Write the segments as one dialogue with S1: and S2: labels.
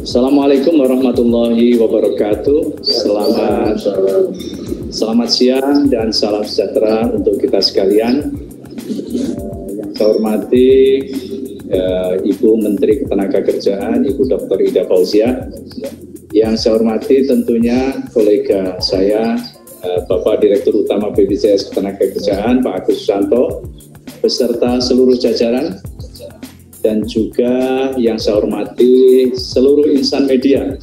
S1: Assalamualaikum warahmatullahi wabarakatuh. Selamat siang dan salam sejahtera untuk kita sekalian. Yang saya hormati Ibu Menteri Ketenagakerjaan, Ibu Dr. Ida Fauzia. Yang saya hormati tentunya kolega saya, Bapak Direktur Utama BPJS Ketenagakerjaan, Pak Agus Susanto, beserta seluruh jajaran, dan juga yang saya hormati seluruh insan media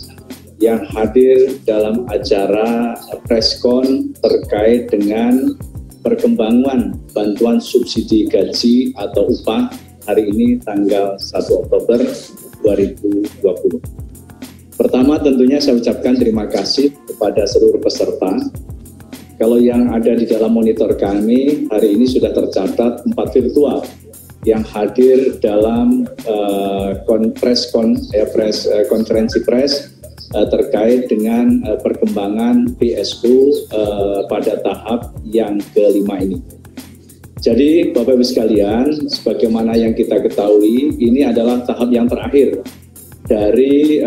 S1: yang hadir dalam acara preskon terkait dengan perkembangan bantuan subsidi gaji atau upah hari ini tanggal 1 Oktober 2020. Pertama tentunya saya ucapkan terima kasih kepada seluruh peserta. Kalau yang ada di dalam monitor kami hari ini sudah tercatat 4 virtual yang hadir dalam konferensi pers terkait dengan perkembangan PSU pada tahap yang kelima ini. Jadi Bapak Ibu sekalian, sebagaimana yang kita ketahui, ini adalah tahap yang terakhir dari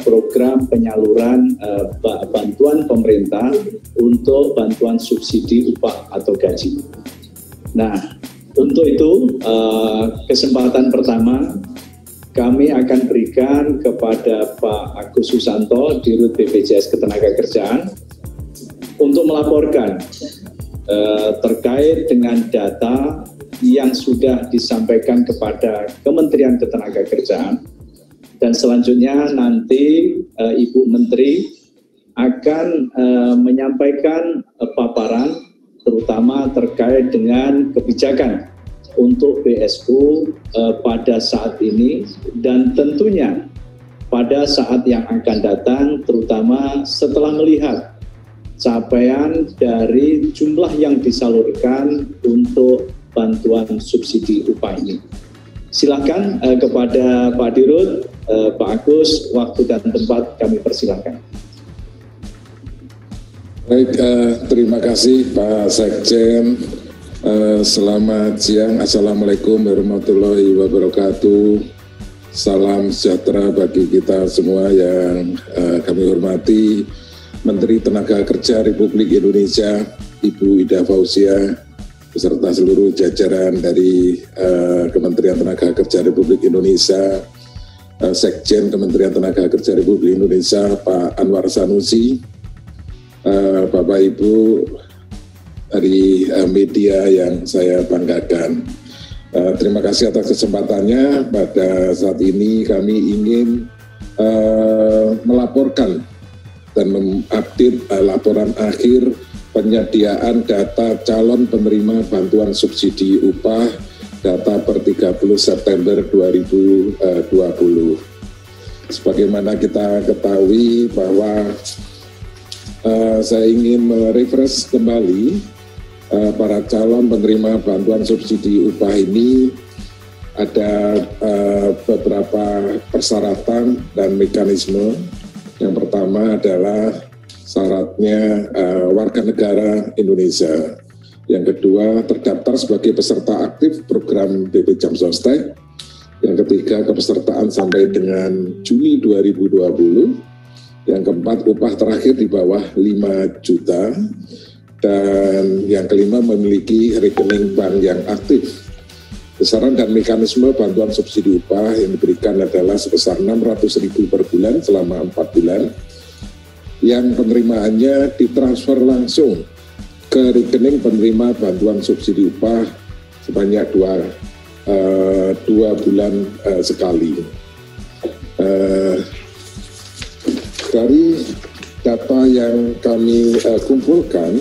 S1: program penyaluran bantuan pemerintah untuk bantuan subsidi upah atau gaji. Nah, untuk itu, kesempatan pertama kami akan berikan kepada Pak Agus Susanto, Dirut BPJS Ketenagakerjaan, untuk melaporkan terkait dengan data yang sudah disampaikan kepada Kementerian Ketenagakerjaan. Dan selanjutnya nanti Ibu Menteri akan menyampaikan paparan terutama terkait dengan kebijakan untuk PSU pada saat ini dan tentunya pada saat yang akan datang, terutama setelah melihat capaian dari jumlah yang disalurkan untuk bantuan subsidi upah ini. Silakan kepada Pak Dirut, Pak Agus, waktu dan tempat kami persilakan.
S2: Baik, terima kasih Pak Sekjen. Selamat siang, Assalamualaikum warahmatullahi wabarakatuh. Salam sejahtera bagi kita semua yang kami hormati. Menteri Tenaga Kerja Republik Indonesia, Ibu Ida Fauzia, beserta seluruh jajaran dari Kementerian Tenaga Kerja Republik Indonesia, Sekjen Kementerian Tenaga Kerja Republik Indonesia, Pak Anwar Sanusi, Bapak Ibu dari media yang saya banggakan. Terima kasih atas kesempatannya. Pada saat ini kami ingin melaporkan dan mengupdate laporan akhir penyediaan data calon penerima bantuan subsidi upah data per 30 September 2020. Sebagaimana kita ketahui bahwa saya ingin merefresh kembali para calon penerima bantuan subsidi upah ini. Ada beberapa persyaratan dan mekanisme. Yang pertama adalah syaratnya warga negara Indonesia. Yang kedua, terdaftar sebagai peserta aktif program BP Jam Sostek. Yang ketiga, kepesertaan sampai dengan Juni 2020. Yang keempat, upah terakhir di bawah 5 juta. Dan yang kelima, memiliki rekening bank yang aktif. Besaran dan mekanisme bantuan subsidi upah yang diberikan adalah sebesar 600.000 per bulan selama 4 bulan. Yang penerimaannya ditransfer langsung ke rekening penerima bantuan subsidi upah sebanyak dua bulan sekali. Dari data yang kami kumpulkan,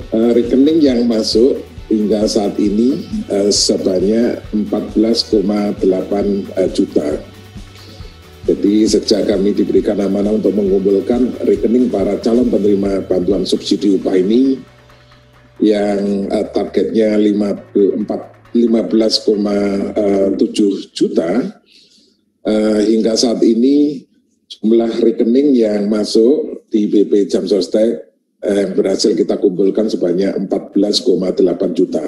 S2: rekening yang masuk hingga saat ini sebanyak 14,8 juta. Jadi sejak kami diberikan amanah untuk mengumpulkan rekening para calon penerima bantuan subsidi upah ini yang targetnya 15,7 juta, hingga saat ini jumlah rekening yang masuk di BP Jam Sostek berhasil kita kumpulkan sebanyak 14,8 juta.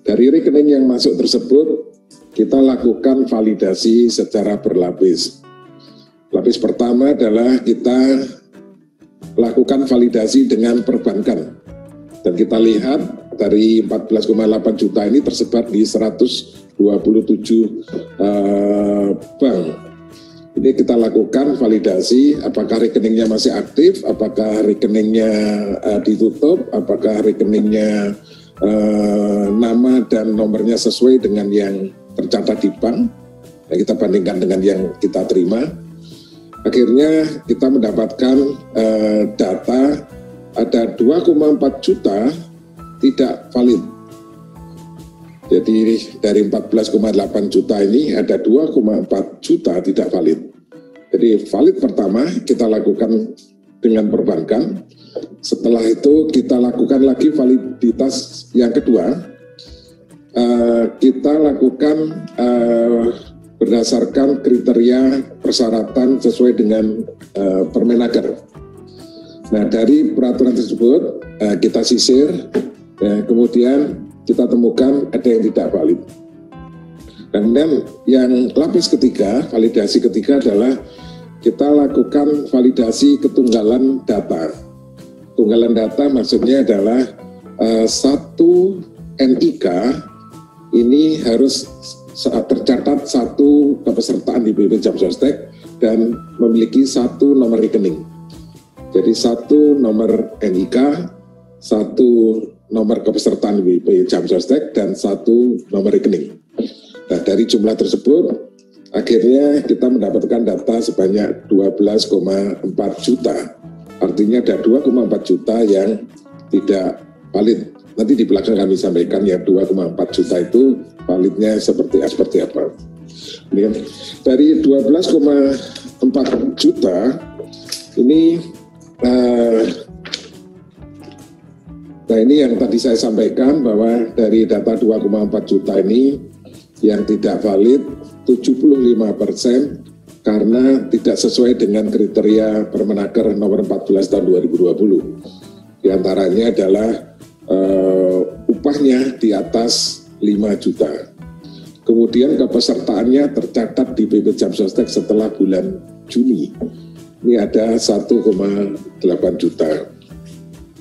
S2: Dari rekening yang masuk tersebut, kita lakukan validasi secara berlapis. Lapis pertama adalah kita lakukan validasi dengan perbankan. Dan kita lihat dari 14,8 juta ini tersebar di 127 bank. Ini kita lakukan validasi apakah rekeningnya masih aktif, apakah rekeningnya ditutup, apakah rekeningnya nama dan nomornya sesuai dengan yang tercatat di bank. Nah, kita bandingkan dengan yang kita terima. Akhirnya kita mendapatkan data ada 2,4 juta tidak valid. Jadi dari 14,8 juta ini ada 2,4 juta tidak valid. Jadi valid pertama kita lakukan dengan perbankan. Setelah itu kita lakukan lagi validitas yang kedua. Kita lakukan berdasarkan kriteria persyaratan sesuai dengan Permenaker. Nah, dari peraturan tersebut kita sisir, kemudian kita temukan ada yang tidak valid. Dan kemudian yang lapis ketiga, validasi ketiga adalah kita lakukan validasi ketunggalan data. Tunggalan data maksudnya adalah satu NIK ini harus tercatat satu kepesertaan di BP Jam Sostek dan memiliki satu nomor rekening. Jadi satu nomor NIK, satu nomor kepesertaan BP Jam Sostek, dan satu nomor rekening. Nah, dari jumlah tersebut, akhirnya kita mendapatkan data sebanyak 12,4 juta. Artinya ada 2,4 juta yang tidak valid. Nanti di belakang kami sampaikan ya 2,4 juta itu validnya seperti apa. Dari 12,4 juta ini nah ini yang tadi saya sampaikan bahwa dari data 2,4 juta ini yang tidak valid 75% karena tidak sesuai dengan kriteria Permenaker nomor 14 tahun 2020. Di antaranya adalah upahnya di atas 5 juta. Kemudian kepesertaannya tercatat di BP Jam Sostek setelah bulan Juni. Ini ada 1,8 juta.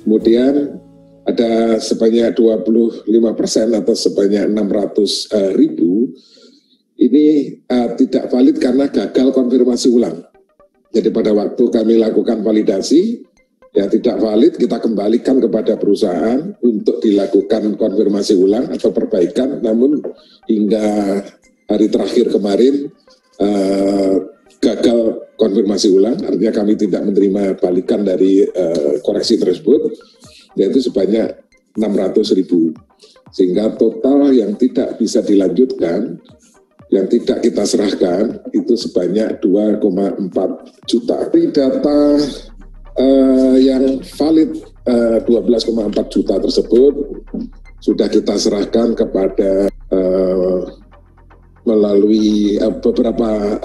S2: Kemudian ada sebanyak 25% atau sebanyak 600.000 ini tidak valid karena gagal konfirmasi ulang. Jadi pada waktu kami lakukan validasi, ya tidak valid, kita kembalikan kepada perusahaan untuk dilakukan konfirmasi ulang atau perbaikan, namun hingga hari terakhir kemarin gagal konfirmasi ulang, artinya kami tidak menerima balikan dari koreksi tersebut, yaitu sebanyak 600.000. Sehingga total yang tidak bisa dilanjutkan, yang tidak kita serahkan, itu sebanyak 2,4 juta. Tapi data yang valid 12,4 juta tersebut sudah kita serahkan kepada melalui beberapa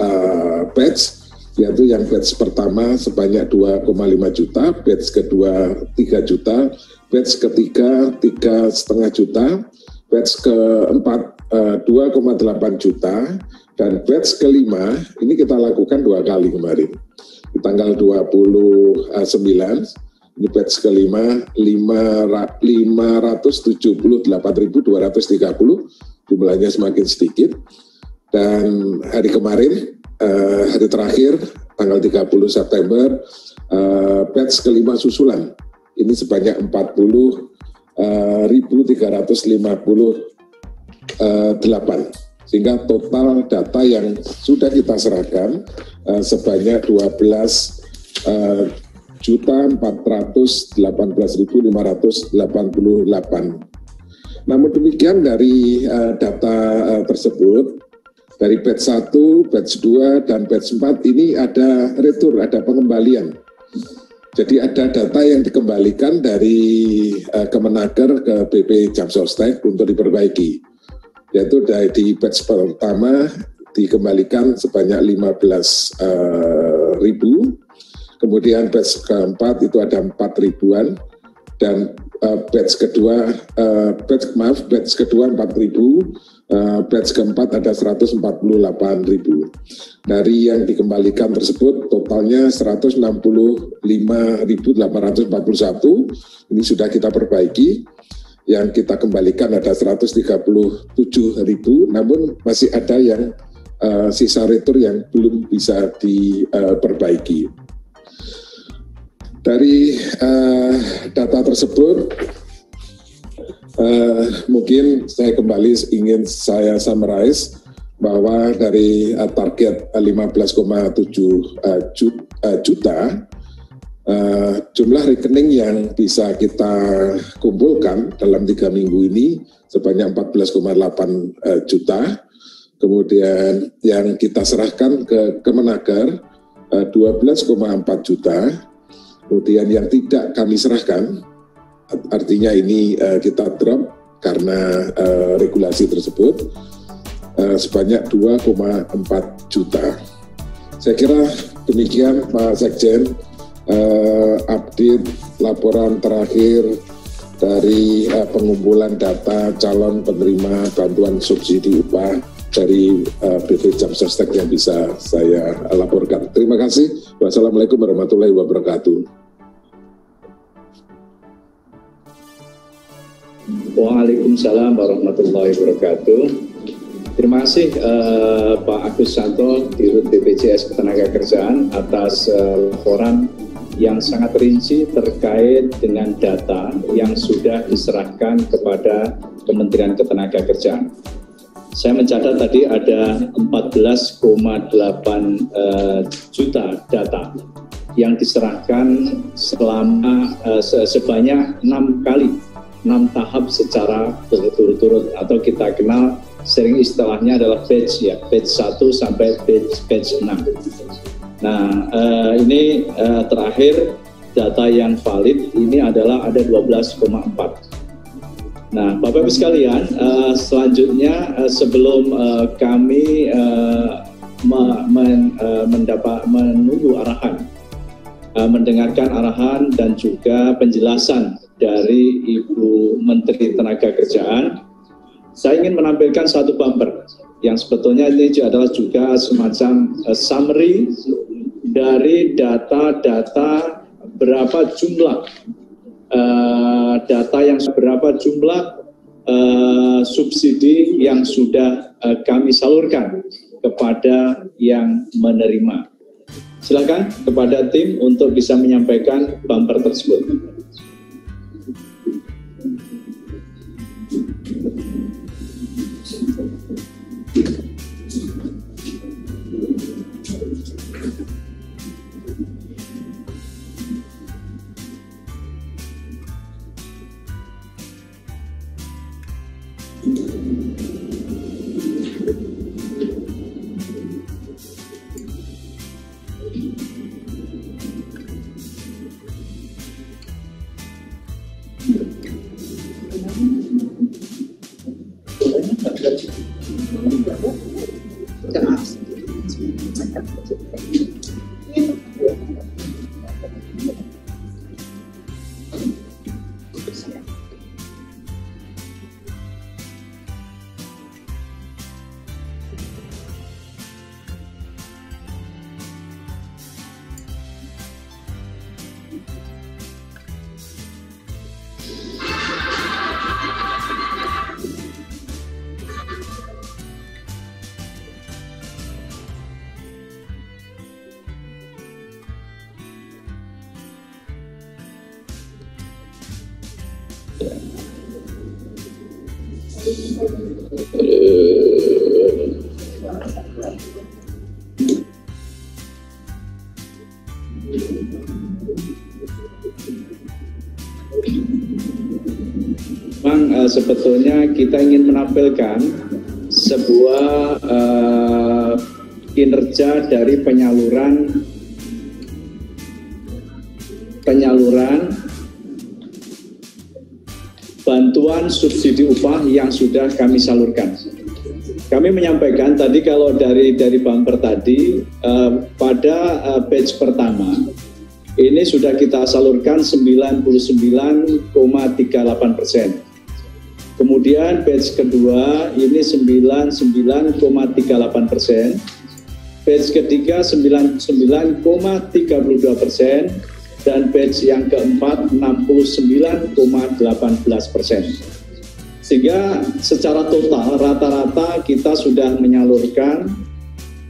S2: batch, yaitu yang batch pertama sebanyak 2,5 juta, batch kedua 3 juta, batch ketiga 3,5 juta, batch keempat 2,8 juta, dan batch kelima ini kita lakukan 2 kali kemarin. Di tanggal 29, ini batch kelima 578.230, jumlahnya semakin sedikit. Dan hari kemarin, hari terakhir, tanggal 30 September, batch kelima susulan, ini sebanyak 40.358. Sehingga total data yang sudah kita serahkan sebanyak 12.418.588. Namun demikian dari data tersebut, dari batch 1, batch 2, dan batch 4 ini ada retur, ada pengembalian. Jadi ada data yang dikembalikan dari Kemenaker ke BP Jam Sostek untuk diperbaiki. Yaitu di batch pertama dikembalikan sebanyak 15.000, kemudian batch keempat itu ada 4.000-an, dan batch kedua 4.000, batch keempat ada 148.000. Dari yang dikembalikan tersebut totalnya 165.841. Ini sudah kita perbaiki. Yang kita kembalikan ada 137.000, namun masih ada yang sisa retur yang belum bisa diperbaiki. Dari data tersebut, mungkin saya kembali ingin saya summarize bahwa dari target 15,7 juta, jumlah rekening yang bisa kita kumpulkan dalam 3 minggu ini sebanyak 14,8 juta. Kemudian yang kita serahkan ke Kemenaker 12,4 juta. Kemudian yang tidak kami serahkan, artinya ini kita drop karena regulasi tersebut, sebanyak 2,4 juta. Saya kira demikian Pak Sekjen, update laporan terakhir dari pengumpulan data calon penerima bantuan subsidi upah dari BP Jamsostek yang bisa saya laporkan. Terima kasih. Wassalamualaikum warahmatullahi wabarakatuh.
S1: Waalaikumsalam warahmatullahi wabarakatuh. Terima kasih Pak Agus Santo, Dirut BPJS Ketenagakerjaan atas laporan yang sangat rinci terkait dengan data yang sudah diserahkan kepada Kementerian Ketenagakerjaan. Saya mencatat tadi ada 14,8 juta data yang diserahkan selama sebanyak 6 tahap secara berturut-turut, atau kita kenal sering istilahnya adalah batch ya, batch 1 sampai batch 6. Nah, ini terakhir data yang valid ini adalah ada 12,4. Nah, Bapak Ibu sekalian, selanjutnya sebelum kami menunggu arahan, mendengarkan arahan dan juga penjelasan dari Ibu Menteri Tenagakerjaan, saya ingin menampilkan satu bumper yang sebetulnya ini adalah juga semacam summary dari data-data berapa jumlah subsidi yang sudah kami salurkan kepada yang menerima. Silakan kepada tim untuk bisa menyampaikan bumper tersebut. Memang sebetulnya kita ingin menampilkan sebuah kinerja dari penyaluran bantuan subsidi upah yang sudah kami salurkan. Kami menyampaikan tadi kalau dari bumper tadi pada batch pertama ini sudah kita salurkan 99,38%. Kemudian batch kedua ini 99,38%. Batch ketiga 99,32%. Dan batch yang keempat 69,18%. Sehingga secara total rata-rata kita sudah menyalurkan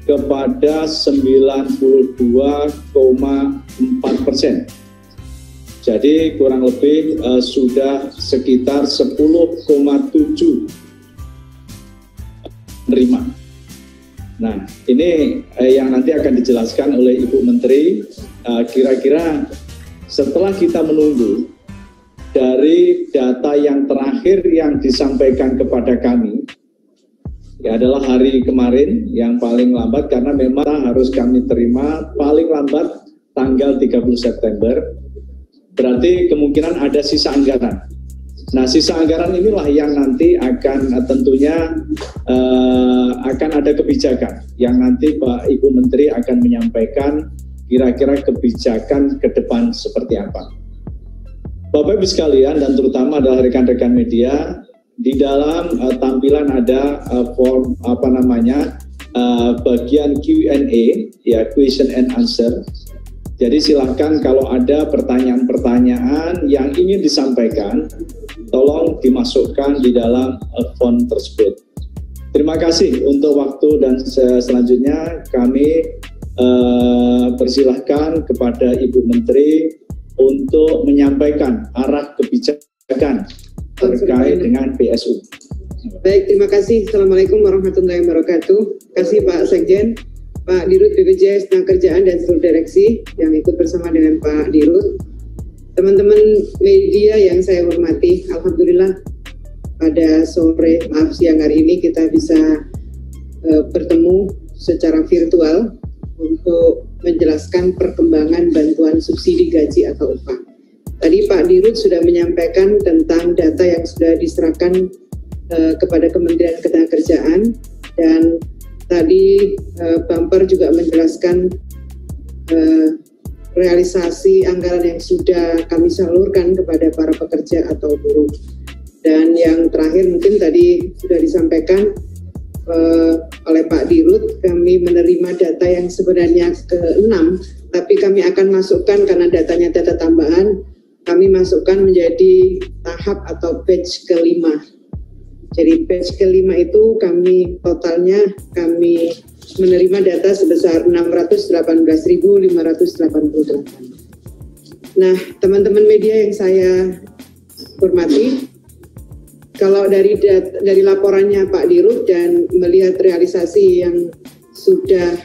S1: kepada 92,4%. Jadi kurang lebih sudah sekitar 10,7 menerima. Nah, ini yang nanti akan dijelaskan oleh Ibu Menteri. Kira-kira setelah kita menunggu dari data yang terakhir yang disampaikan kepada kami, ya adalah hari kemarin yang paling lambat, karena memang harus kami terima paling lambat tanggal 30 September, berarti kemungkinan ada sisa anggaran. Nah, sisa anggaran inilah yang nanti akan tentunya akan ada kebijakan yang nanti Pak Ibu Menteri akan menyampaikan kira-kira kebijakan ke depan seperti apa. Bapak Ibu sekalian, dan terutama adalah rekan-rekan media, di dalam tampilan ada form bagian Q&A, ya, question and answer. Jadi silahkan kalau ada pertanyaan-pertanyaan yang ingin disampaikan, tolong dimasukkan di dalam form tersebut. Terima kasih untuk waktu, dan selanjutnya kami persilahkan kepada Ibu Menteri untuk menyampaikan arah kebijakan terkait dengan PSU.
S3: Baik, terima kasih. Assalamualaikum warahmatullahi wabarakatuh. Terima kasih Pak Sekjen, Pak Dirut BPJS Tenagakerjaan dan seluruh direksi yang ikut bersama dengan Pak Dirut. Teman-teman media yang saya hormati, alhamdulillah pada siang hari ini kita bisa bertemu secara virtual untuk menjelaskan perkembangan bantuan subsidi gaji atau upah. Tadi Pak Dirut sudah menyampaikan tentang data yang sudah diserahkan kepada Kementerian Ketenagakerjaan, dan tadi Bumper juga menjelaskan realisasi anggaran yang sudah kami salurkan kepada para pekerja atau buruh. Dan yang terakhir mungkin tadi sudah disampaikan oleh Pak Dirut, kami menerima data yang sebenarnya ke-6, tapi kami akan masukkan karena datanya data tambahan, kami masukkan menjadi tahap atau batch ke-5. Jadi batch ke-5 itu totalnya kami menerima data sebesar 618.588. Nah, teman-teman media yang saya hormati, kalau dari laporannya Pak Dirut dan melihat realisasi yang sudah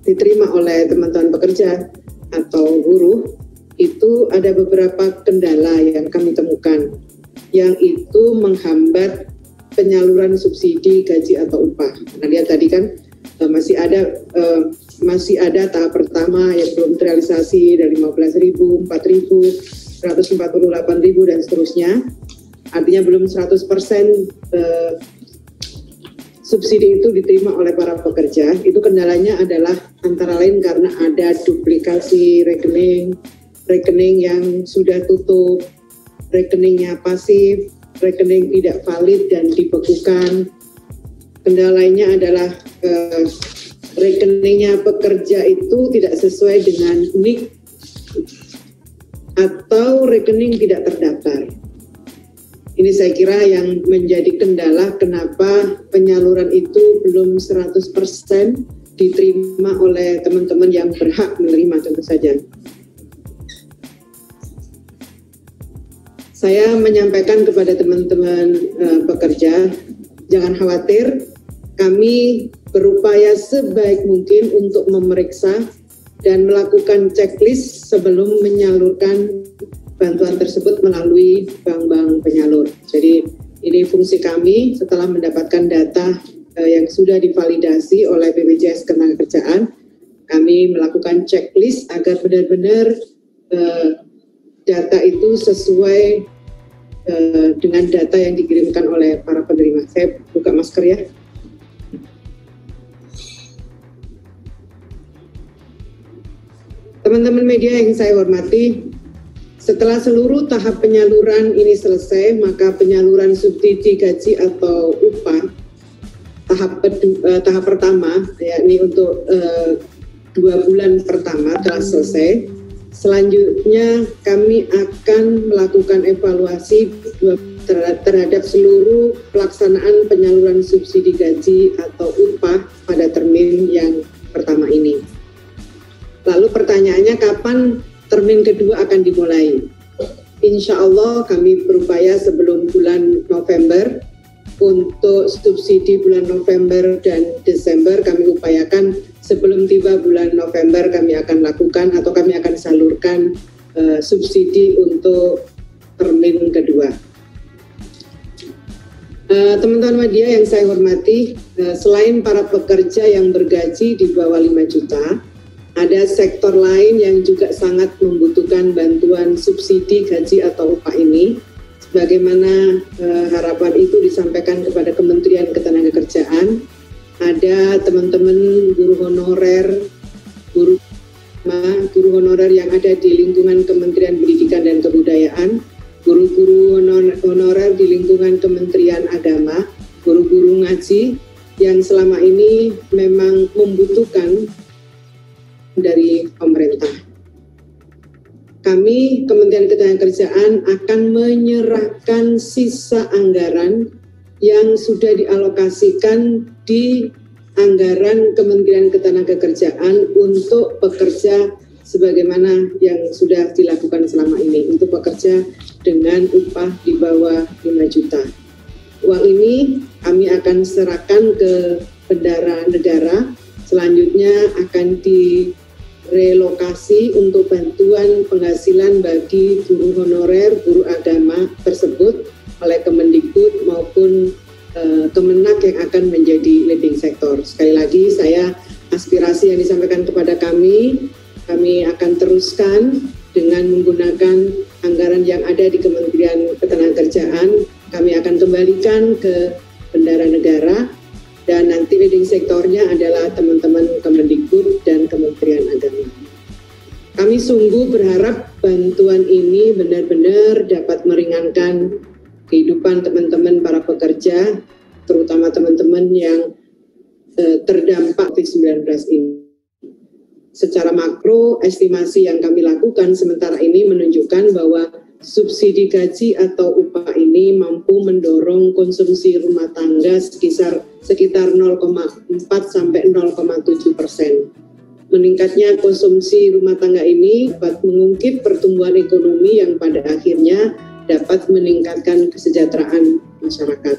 S3: diterima oleh teman-teman pekerja atau buruh, itu ada beberapa kendala yang kami temukan, yang itu menghambat penyaluran subsidi gaji atau upah. Nah, lihat tadi kan masih ada tahap pertama yang belum terrealisasi dari 15.000, 4.000, 148.000 dan seterusnya. Artinya belum 100% subsidi itu diterima oleh para pekerja. Itu kendalanya adalah antara lain karena ada duplikasi rekening yang sudah tutup, rekeningnya pasif, rekening tidak valid dan dibekukan. Kendala lainnya adalah rekeningnya pekerja itu tidak sesuai dengan NIK atau rekening tidak terdaftar. Ini saya kira yang menjadi kendala kenapa penyaluran itu belum 100% diterima oleh teman-teman yang berhak menerima, tentu saja. Saya menyampaikan kepada teman-teman pekerja, jangan khawatir, kami berupaya sebaik mungkin untuk memeriksa dan melakukan checklist sebelum menyalurkan bantuan tersebut melalui bank-bank penyalur. Jadi ini fungsi kami setelah mendapatkan data yang sudah divalidasi oleh BPJS Ketenagakerjaan, kami melakukan checklist agar benar-benar data itu sesuai dengan data yang dikirimkan oleh para penerima. Saya buka masker ya. Teman-teman media yang saya hormati, setelah seluruh tahap penyaluran ini selesai, maka penyaluran subsidi gaji atau upah tahap pertama, yakni untuk 2 bulan pertama telah selesai. Selanjutnya kami akan melakukan evaluasi terhadap seluruh pelaksanaan penyaluran subsidi gaji atau upah pada termin yang pertama ini. Lalu pertanyaannya, kapan termin kedua akan dimulai? Insya Allah kami berupaya sebelum bulan November. Untuk subsidi bulan November dan Desember kami upayakan sebelum tiba bulan November kami akan lakukan atau kami akan salurkan subsidi untuk termin kedua. Teman-teman media yang saya hormati, selain para pekerja yang bergaji di bawah 5 juta, ada sektor lain yang juga sangat membutuhkan bantuan subsidi gaji atau upah ini. Sebagaimana harapan itu disampaikan kepada Kementerian Ketenagakerjaan, ada teman-teman guru honorer yang ada di lingkungan Kementerian Pendidikan dan Kebudayaan, guru-guru honorer di lingkungan Kementerian Agama, guru-guru ngaji yang selama ini memang membutuhkan dari pemerintah. Kami, Kementerian Ketenagakerjaan, akan menyerahkan sisa anggaran yang sudah dialokasikan di anggaran Kementerian Ketenagakerjaan untuk pekerja sebagaimana yang sudah dilakukan selama ini, untuk pekerja dengan upah di bawah 5 juta. Uang ini kami akan serahkan ke bendahara negara, selanjutnya akan direlokasi untuk bantuan penghasilan bagi guru honorer, guru agama tersebut oleh Kemendikbud maupun Kemenak yang akan menjadi leading sektor. Sekali lagi, saya aspirasi yang disampaikan kepada kami akan teruskan dengan menggunakan anggaran yang ada di Kementerian Ketenagakerjaan. Kami akan kembalikan ke bendahara negara dan nanti leading sektornya adalah teman-teman Kemendikbud dan Kementerian Agama. Kami sungguh berharap bantuan ini benar-benar dapat meringankan kehidupan teman-teman para pekerja, terutama teman-teman yang terdampak COVID-19 ini. Secara makro, estimasi yang kami lakukan sementara ini menunjukkan bahwa subsidi gaji atau upah ini mampu mendorong konsumsi rumah tangga sekitar 0,4 sampai 0,7%. Meningkatnya konsumsi rumah tangga ini dapat mengungkit pertumbuhan ekonomi yang pada akhirnya dapat meningkatkan kesejahteraan masyarakat.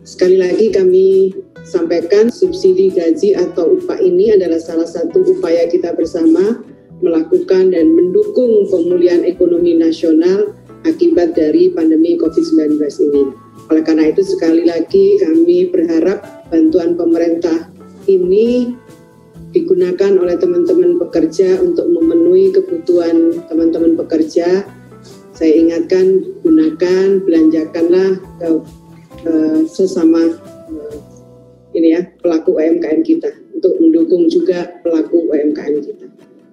S3: Sekali lagi kami sampaikan, subsidi gaji atau upah ini adalah salah satu upaya kita bersama melakukan dan mendukung pemulihan ekonomi nasional akibat dari pandemi COVID-19 ini. Oleh karena itu sekali lagi kami berharap bantuan pemerintah ini digunakan oleh teman-teman pekerja untuk memenuhi kebutuhan teman-teman pekerja. Saya ingatkan, gunakan, belanjakanlah sesama pelaku UMKM kita untuk mendukung juga pelaku UMKM kita.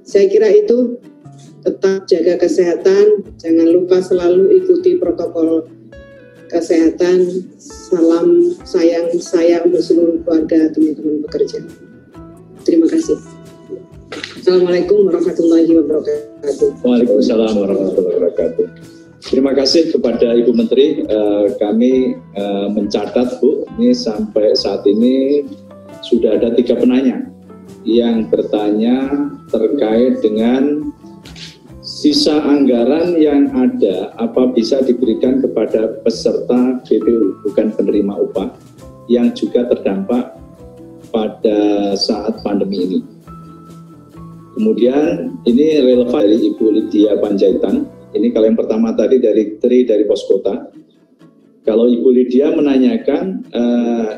S3: Saya kira itu, tetap jaga kesehatan, jangan lupa selalu ikuti protokol kesehatan. Salam sayang saya untuk seluruh keluarga teman-teman pekerja. Terima kasih. Assalamualaikum warahmatullahi wabarakatuh.
S1: Waalaikumsalam warahmatullahi wabarakatuh. Terima kasih kepada Ibu Menteri. Kami mencatat, Bu, ini sampai saat ini sudah ada 3 penanya yang bertanya terkait dengan sisa anggaran yang ada, apa bisa diberikan kepada peserta BPU, bukan penerima upah, yang juga terdampak pada saat pandemi ini. Kemudian ini relevan dari Ibu Lydia Panjaitan. Ini kalau yang pertama tadi dari Tri dari Poskota. Kalau Ibu Lydia menanyakan,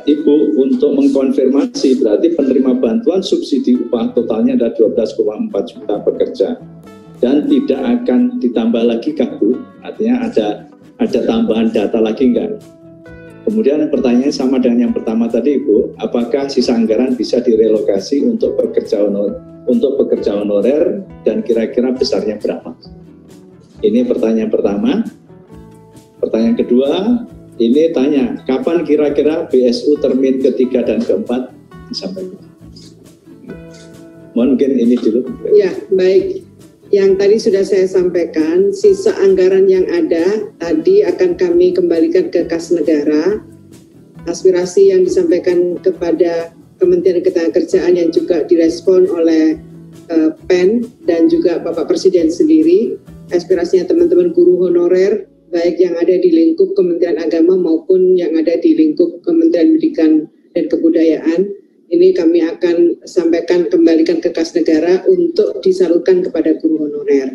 S1: Ibu untuk mengkonfirmasi berarti penerima bantuan subsidi upah totalnya ada 12,4 juta pekerja dan tidak akan ditambah lagi kah, Bu? Artinya ada tambahan data lagi enggak? Kemudian pertanyaan sama dengan yang pertama tadi, Ibu, apakah sisa anggaran bisa direlokasi untuk pekerja untuk pekerja honorer dan kira-kira besarnya berapa? Ini pertanyaan pertama. Pertanyaan kedua, ini tanya, kapan kira-kira BSU termin ketiga dan keempat disampaikan? Mungkin ini dulu.
S3: Ya, baik. Yang tadi sudah saya sampaikan, sisa anggaran yang ada tadi akan kami kembalikan ke kas negara. Aspirasi yang disampaikan kepada Kementerian Ketenagakerjaan yang juga direspon oleh PEN dan juga Bapak Presiden sendiri, aspirasinya teman-teman guru honorer, baik yang ada di lingkup Kementerian Agama maupun yang ada di lingkup Kementerian Pendidikan dan Kebudayaan, ini kami akan sampaikan kembalikan ke kas negara untuk disalurkan kepada guru honorer.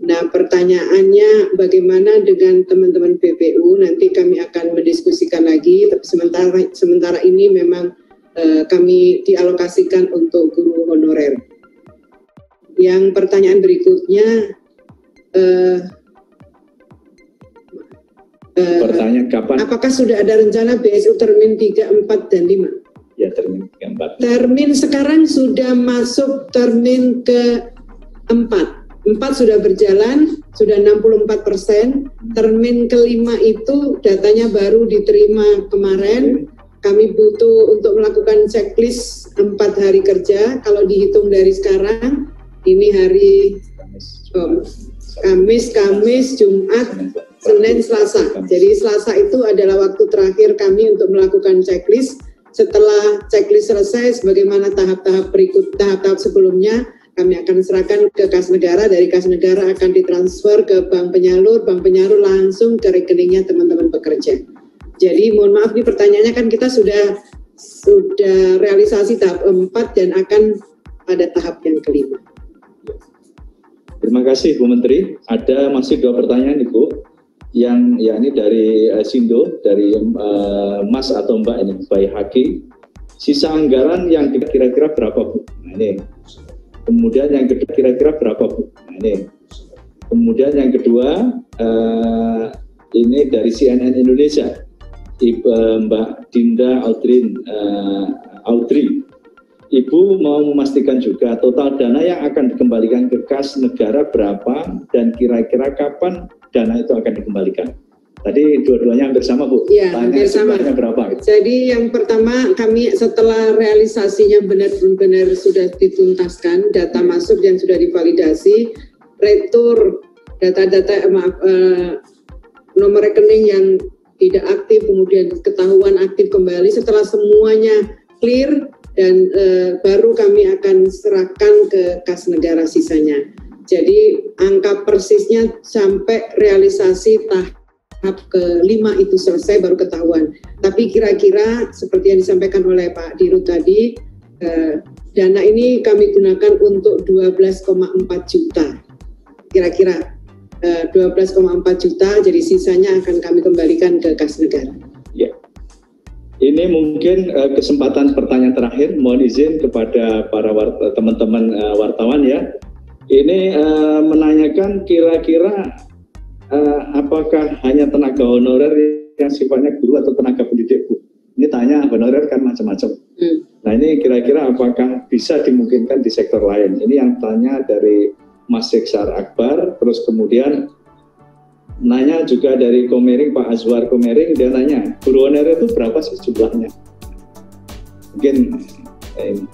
S3: Nah, pertanyaannya bagaimana dengan teman-teman BPU, nanti kami akan mendiskusikan lagi, tapi sementara ini memang kami dialokasikan untuk guru honorer. Yang pertanyaan berikutnya,
S1: pertanyaan kapan?
S3: apakah sudah ada rencana BSU termin 3, 4, dan 5?
S1: Ya, termin ke-4.
S3: Termin sekarang sudah masuk termin ke-4. 4 sudah berjalan, sudah 64%. Termin ke-5 itu datanya baru diterima kemarin. Kami butuh untuk melakukan checklist 4 hari kerja. Kalau dihitung dari sekarang, ini hari Kamis, Jumat, Senin, Selasa. Jadi Selasa itu adalah waktu terakhir kami untuk melakukan checklist. Setelah checklist selesai, sebagaimana tahap-tahap berikut, tahap-tahap sebelumnya, kami akan serahkan ke kas negara. Dari kas negara akan ditransfer ke bank penyalur langsung ke rekeningnya teman-teman pekerja. Jadi mohon maaf, nih pertanyaannya kan kita sudah realisasi tahap 4 dan akan pada tahap yang kelima.
S1: Terima kasih Bu Menteri. Ada masih 2 pertanyaan Ibu. Yang ya ini dari Sindo, dari Mas atau Mbak ini, Bayi Haki. Sisa anggaran yang kira-kira berapa Bu? Nah, ini. Kemudian yang kedua kira-kira berapa Bu? Nah, ini. Kemudian yang kedua ini dari CNN Indonesia, Mbak Dinda Audrey. Ibu mau memastikan juga total dana yang akan dikembalikan ke kas negara berapa dan kira-kira kapan dana itu akan dikembalikan. Tadi dua-duanya hampir sama Bu.
S3: Iya, hampir sama.
S1: Berapa? Gitu?
S3: Jadi yang pertama kami setelah realisasinya benar-benar sudah dituntaskan, data masuk dan sudah divalidasi, retur data-data nomor rekening yang tidak aktif kemudian ketahuan aktif kembali. Setelah semuanya clear dan baru kami akan serahkan ke kas negara sisanya. Jadi angka persisnya sampai realisasi tahap ke-5 itu selesai baru ketahuan. Tapi kira-kira seperti yang disampaikan oleh Pak Dirut tadi, dana ini kami gunakan untuk 12,4 juta. Kira-kira 12,4 juta, jadi sisanya akan kami kembalikan ke kas negara.
S1: Ya. Ini mungkin kesempatan pertanyaan terakhir. Mohon izin kepada para teman-teman wartawan ya. Ini menanyakan kira-kira apakah hanya tenaga honorer yang sifatnya guru atau tenaga pendidik Bu? Ini tanya honorer kan macam-macam. Nah ini kira-kira apakah bisa dimungkinkan di sektor lain? Ini yang tanya dari Mas Seksar Akbar. Terus kemudian nanya juga dari Komering, Pak Azwar Komering, dia nanya guru honorer itu berapa sih jumlahnya? Mungkin ini.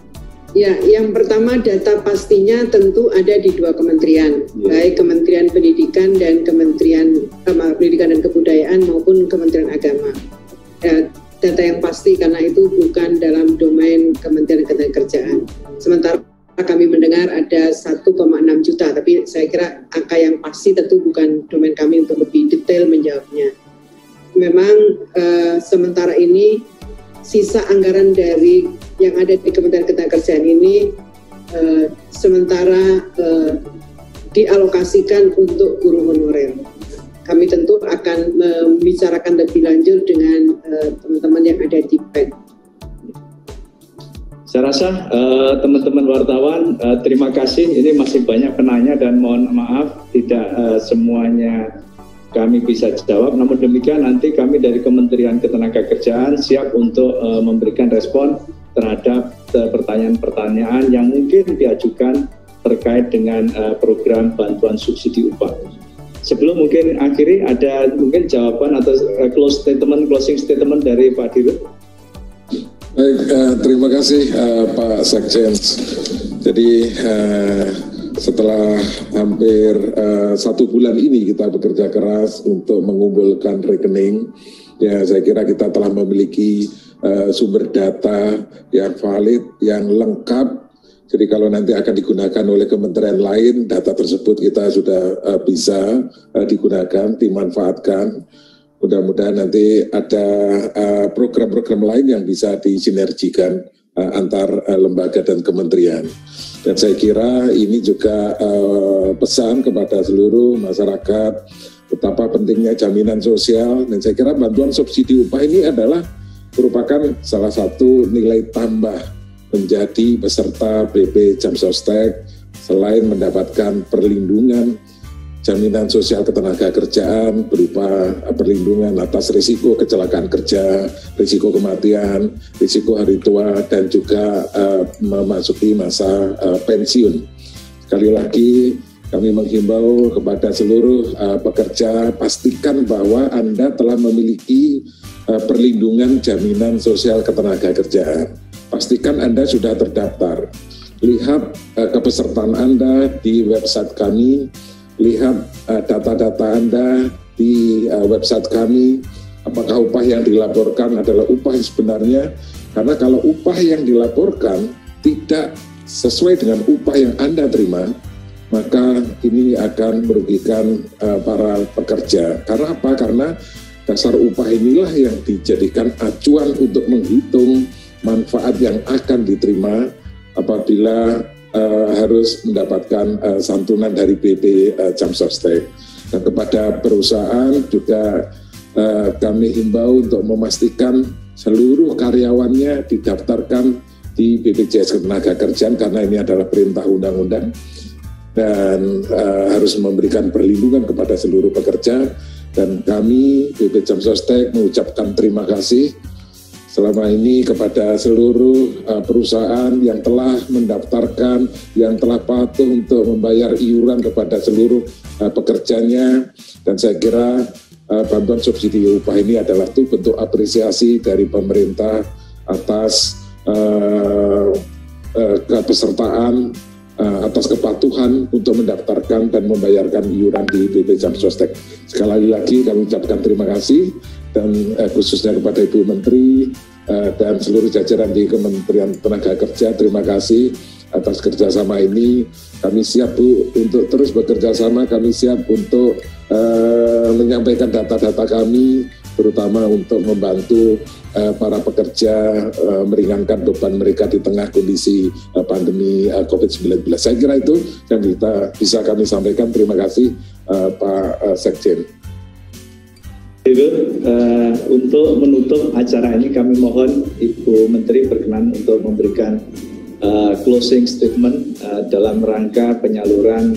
S3: Ya, yang pertama data pastinya tentu ada di 2 kementerian, baik Kementerian Pendidikan dan Kementerian Pendidikan dan Kebudayaan maupun Kementerian Agama. Data yang pasti karena itu bukan dalam domain Kementerian Ketenagakerjaan. Sementara kami mendengar ada 1,6 juta, tapi saya kira angka yang pasti tentu bukan domain kami untuk lebih detail menjawabnya. Memang sementara ini sisa anggaran dari yang ada di Kementerian Ketenagakerjaan ini sementara dialokasikan untuk guru honorer. Kami tentu akan membicarakan lebih lanjut dengan teman-teman yang ada di PEN.
S1: Saya rasa teman-teman wartawan terima kasih. Ini masih banyak penanya dan mohon maaf tidak semuanya kami bisa jawab. Namun demikian nanti kami dari Kementerian Ketenagakerjaan siap untuk memberikan respon terhadap pertanyaan-pertanyaan yang mungkin diajukan terkait dengan program bantuan subsidi upah. Sebelum mungkin akhiri, ada mungkin jawaban atau closing statement dari Pak Dirut.
S2: Baik, terima kasih Pak Sekjen. Jadi setelah hampir 1 bulan ini kita bekerja keras untuk mengumpulkan rekening, ya saya kira kita telah memiliki sumber data yang valid, yang lengkap. Jadi kalau nanti akan digunakan oleh kementerian lain, data tersebut kita sudah bisa digunakan, dimanfaatkan. Mudah-mudahan nanti ada program-program lain yang bisa disinergikan antar lembaga dan kementerian. Dan saya kira ini juga pesan kepada seluruh masyarakat betapa pentingnya jaminan sosial, dan saya kira bantuan subsidi upah ini adalah merupakan salah satu nilai tambah menjadi peserta BP Jam Sostek. Selain mendapatkan perlindungan jaminan sosial ketenaga kerjaan berupa perlindungan atas risiko kecelakaan kerja, risiko kematian, risiko hari tua, dan juga memasuki masa pensiun. Sekali lagi kami menghimbau kepada seluruh pekerja, pastikan bahwa Anda telah memiliki perlindungan jaminan sosial ketenaga kerjaan. Pastikan Anda sudah terdaftar. Lihat kepesertaan Anda di website kami, lihat data-data Anda di website kami, apakah upah yang dilaporkan adalah upah yang sebenarnya, karena kalau upah yang dilaporkan tidak sesuai dengan upah yang Anda terima, maka ini akan merugikan para pekerja. Karena apa? Karena dasar upah inilah yang dijadikan acuan untuk menghitung manfaat yang akan diterima apabila harus mendapatkan santunan dari BP Jam Sostek. Dan kepada perusahaan juga kami himbau untuk memastikan seluruh karyawannya didaftarkan di BPJS Ketenagakerjaan, karena ini adalah perintah undang-undang dan harus memberikan perlindungan kepada seluruh pekerja. Dan kami BP Jam Sostek mengucapkan terima kasih selama ini kepada seluruh perusahaan yang telah mendaftarkan, yang telah patuh untuk membayar iuran kepada seluruh pekerjanya. Dan saya kira bantuan subsidi upah ini adalah bentuk apresiasi dari pemerintah atas kepesertaan, atas kepatuhan untuk mendaftarkan dan membayarkan iuran di BP Jam Sostek. Sekali lagi kami ucapkan terima kasih, dan khususnya kepada Ibu Menteri dan seluruh jajaran di Kementerian Tenaga Kerja, terima kasih atas kerjasama ini. Kami siap Bu untuk terus bekerja sama, kami siap untuk menyampaikan data-data kami, terutama untuk membantu para pekerja meringankan beban mereka di tengah kondisi pandemi COVID-19. Saya kira itu yang kita bisa kami sampaikan. Terima kasih Pak Sekjen.
S1: Untuk menutup acara ini kami mohon Ibu Menteri berkenan untuk memberikan closing statement dalam rangka penyaluran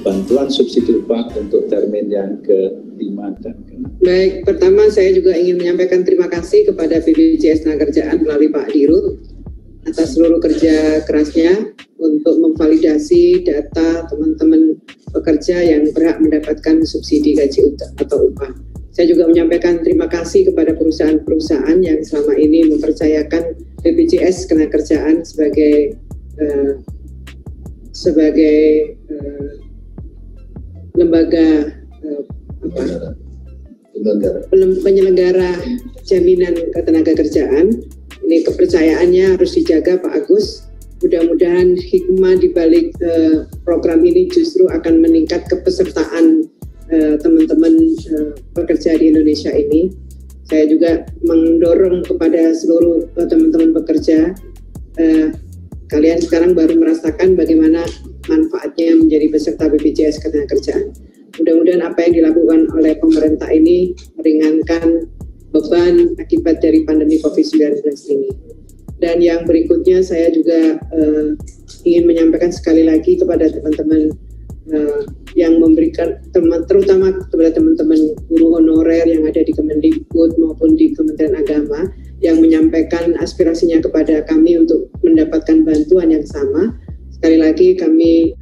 S1: bantuan subsidi upah untuk termin yang ke-5 dan ke-6.
S3: Baik, pertama saya juga ingin menyampaikan terima kasih kepada BPJS Ketenagakerjaan melalui Pak Dirut atas seluruh kerja kerasnya untuk memvalidasi data teman-teman pekerja yang berhak mendapatkan subsidi gaji atau upah. Saya juga menyampaikan terima kasih kepada perusahaan-perusahaan yang selama ini mempercayakan BPJS Ketenagakerjaan sebagai lembaga penyelenggara jaminan ketenagakerjaan. Ini kepercayaannya harus dijaga Pak Agus. Mudah-mudahan hikmah di balik program ini justru akan meningkat kepesertaan teman-teman pekerja di Indonesia ini. Saya juga mendorong kepada seluruh teman-teman pekerja, kalian sekarang baru merasakan bagaimana manfaatnya menjadi peserta BPJS Ketenagakerjaan. Mudah-mudahan apa yang dilakukan oleh pemerintah ini meringankan beban akibat dari pandemi COVID-19 ini. Dan yang berikutnya saya juga ingin menyampaikan sekali lagi kepada teman-teman yang memberikan terutama kepada teman-teman guru honorer yang ada di Kemendikbud maupun di Kementerian Agama yang menyampaikan aspirasinya kepada kami untuk mendapatkan bantuan yang sama. Sekali lagi kami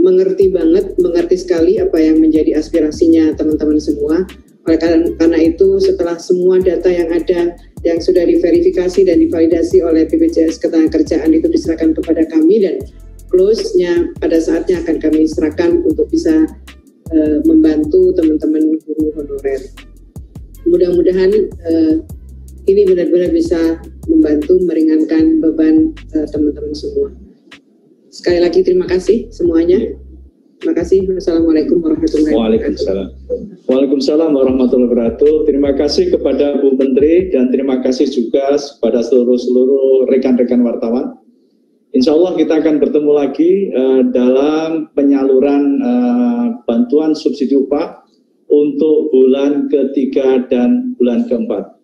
S3: mengerti sekali apa yang menjadi aspirasinya teman-teman semua. Oleh karena itu, setelah semua data yang ada yang sudah diverifikasi dan divalidasi oleh BPJS Ketenagakerjaan itu diserahkan kepada kami, dan close-nya pada saatnya akan kami serahkan untuk bisa membantu teman-teman guru honorer. Mudah-mudahan ini benar-benar bisa membantu meringankan beban teman-teman semua. Sekali lagi terima kasih semuanya. Terima kasih. Wassalamualaikum warahmatullahi wabarakatuh.
S1: Waalaikumsalam warahmatullahi wabarakatuh. Terima kasih kepada Bu Menteri dan terima kasih juga kepada seluruh rekan-rekan wartawan. Insya Allah kita akan bertemu lagi dalam penyaluran bantuan subsidi upah untuk bulan ketiga dan bulan keempat.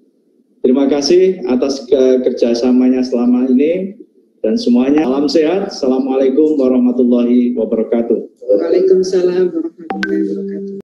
S1: Terima kasih atas kerjasamanya selama ini. Dan semuanya, salam sehat. Assalamualaikum warahmatullahi wabarakatuh.
S3: Waalaikumsalam warahmatullahi wabarakatuh.